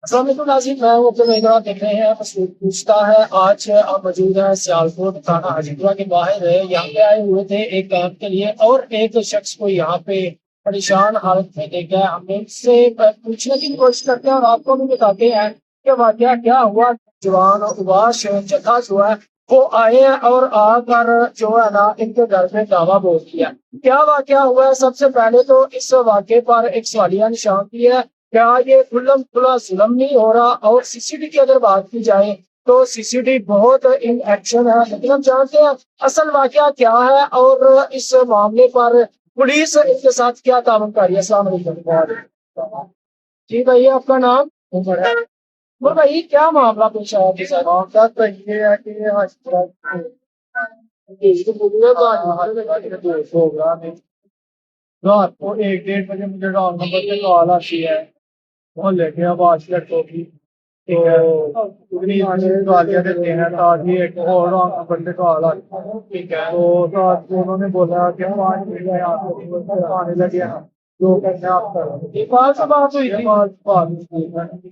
السلام علیکم ناظرین، میں ہوں عبد الرحیم، آپ دیکھ رہے ہیں مسعود پوچھتا ہے۔ آج آپ موجود ہیں سیالکوٹ تھانہ حاجی پورہ کے باہر ہے، یہاں پہ آئے ہوئے تھے ایک کام کے لیے اور ایک شخص کو یہاں پہ پریشان حالت میں دیکھا ہے۔ ہم ان سے پوچھنے کی کوشش کرتے ہیں اور آپ کو بھی بتاتے ہیں کہ واقعہ کیا ہوا۔ جوان اباش جتھا جو ہے وہ آئے ہیں اور آ کر جو ہے نا ان کے گھر میں دعویٰ بول دیا۔ کیا واقعہ ہوا ہے؟ سب سے پہلے تو اس واقعے پر ایک سوالیہ نشان بھی ہے، کیا یہ کھلم کھلا ظلم نہیں ہو رہا؟ اور سی سی ٹی کی اگر بات کی جائے تو سی سی ٹی بہت ان ایکشن ہے، لیکن ہم جانتے ہیں اصل واقعہ کیا ہے اور اس معاملے پر پولیس ان کے ساتھ کیا تعاون کر رہی ہے۔ السلام علیکم جی بھائی، آپ کا نام؟ عمر بھائی، کیا معاملہ پیش آیا تھا سر؟ معاملہ تو یہ ہے کہ رات کو 1-1:30 بجے مجھے رانگ نمبر پہ کال آتی ہے محلے کے آواز لڑکوں کی، تو گالیاں دیتے ہیں ساتھ ہی ایک اور رانگ نمبر پہ کال آتی ہے، ٹھیک ہے، تو ساتھ کو انہوں نے بولا کہ 5 منٹ میں آپ کو آنے لگے ہیں، جو کرنے آپ کرو۔ یہ بات سے بات ہوئی تھی،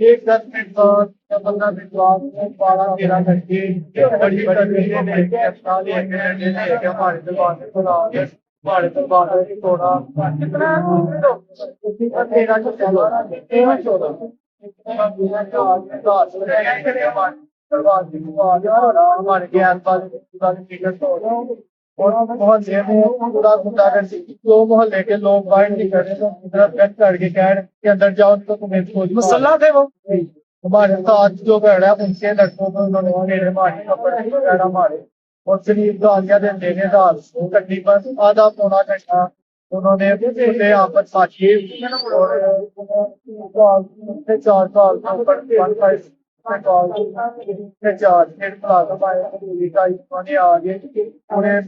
ایک 10 منٹ بعد یا 15 منٹ بعد 12-13 گھنٹے بڑی بڑی ہمارے دروازے پر آ گئے، ہمارے دروازے کی توڑا کتنا 13-14 ہمارے گیس والے اور محلے میں پورا گنڈا گردی، دو محلے کے لوگ باہر نکل رہے کر کے کہہ رہے کہ اندر جاؤ تو تمہیں مسلح تھے وہ ہمارے ساتھ جو گھر ہے ان کے لڑکوں کو انہوں نے میرے مارے کپڑے مارے اور شریف گالیاں دینے کے دال تقریباً آدھا پونا گھنٹہ انہوں نے کھلے آپس ساتھی اور 4 سال کے اوپر 4 آگے انہیں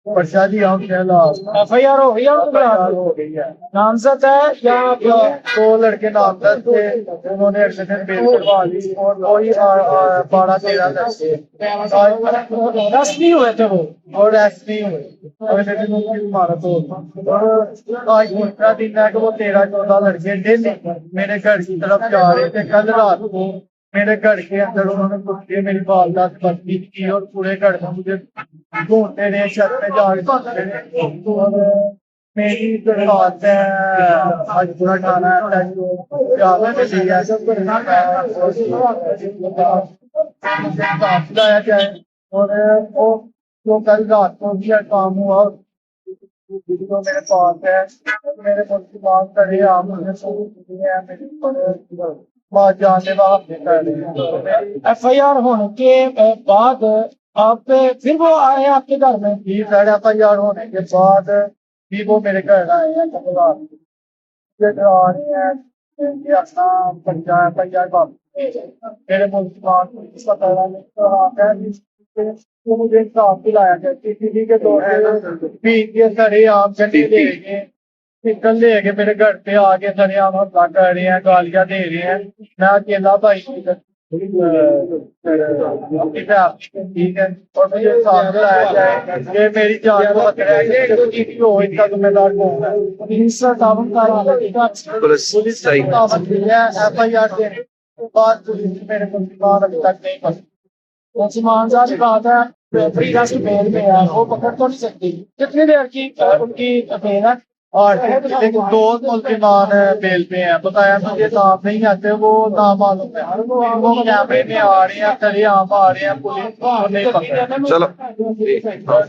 پرچہ دیا، ایف آئی آر ہو گئی ہے، نامزد ہے یا 2 لڑکے نامزد تھے، انہوں نے اگلے دن بیل کروا لی اور وہی 12-13 لڑکے ریسٹ نہیں ہوئے تھے، وہ اور ریسٹ نہیں ہوئے، اگلے دن ان کی عمارت ہو آج دوسرا دن ہے کہ وہ 13-14 لڑکے ڈیلی میرے گھر کی طرف جا رہے تھے۔ کل رات کو میرے گھر کے اندر انہوں نے کچھ کے میری والدہ سے بدتمیزی کی اور پورے گھر میں مجھے ڈھونڈتے رہے، چھت پہ جا کے اور میری درخواست ہے آج پورا کھانا لایا جائے اور وہ جو کل رات کو بھی کام ہوا ویڈیو میرے پاس ہے، میرے ملک کی بات کرے آپ بات جاننے ایف آئی آر ہونے کے بعد آپ پھر وہ آئے آپ کے گھر میں؟ جی سر، ایف آئی آر ہونے کے بعد بھی وہ میرے گھر آئے ہیں، اپنا پنجا ایف آئی آر واپس میرے ملک کی بات پتا مجھے انصاف دلایا گیا کسی کے دور سرے عام چنڈی لے گئے نکل لے کے میرے گھر پہ آ کے سرے عام حملہ کر رہے ہیں، گالیاں دے رہے ہیں، میں اکیلا بھائی ٹھیک ہے اور مجھے انصاف دلایا جائے، یہ میری جان کو خطرہ ہے کہ ان کا ذمہ دار کون ہے۔ پولیس تعاون ایف آئی آر دینے کے بعد پولیس میرے ملک کی بات ابھی تک نہیں پڑی۔ سلمان صاحب کی بات ہے فری ریسٹ بیل میں ہے، وہ پکڑ تو نہیں سکتی، کتنی دیر کی ان کی بیل ہے؟ اور لیکن 2 ملزمان بیل پہ ہیں، بتایا مجھے نام نہیں آتے، وہ نام معلوم ہے، وہ کیمرے میں آ رہے ہیں، سرے عام آ رہے ہیں، پولیس کو نہیں پکڑ۔ چلو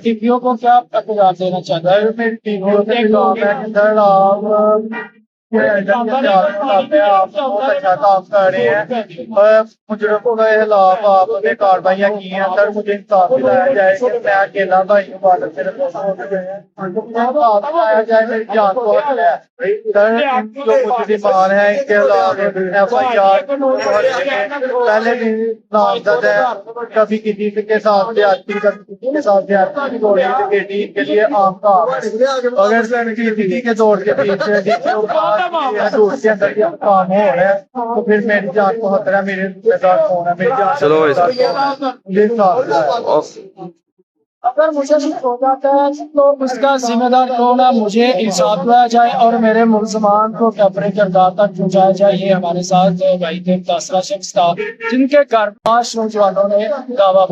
ٹیپیوں کو کیا احتجاج دینا چاہتا ہے؟ میری ٹیپیوں سے کام ہے کہ سر آپ آپ بہت اچھا کام کر رہے ہیں، مجرموں کے خلاف آپ نے کارروائیاں کی ہیں، سر مجھے انصاف دلایا جائے کہ میں اکیلا بھائی عبادت میرے دلایا جائے، میری جان کو سر جو مجرمان ہیں ان کے خلاف ایف آئی آر پہلے بھی نامزد ہے، کبھی کسی کے ساتھ زیادتی کبھی کسی کے ساتھ زیادتی بیٹی کے لیے عام کام ہے، اگر کسی کے دور کے پیچھے دوست کے اندر یہ کام ہو رہا ہے تو پھر میری جان کو خطرہ ہے، میرے ذمہ دار کون ہے، میری جان اگر مجھے کچھ ہو جاتا ہے تو اس کا ذمہ دار کون ہے؟ مجھے انصاف دلایا جائے اور میرے ملزمان کو کیفرے کردار تک پہنچایا جائے۔ یہ ہمارے ساتھ بھائی تھے، متاثرہ شخص تھا جن کے گھر 5 نوجوانوں نے دعویٰ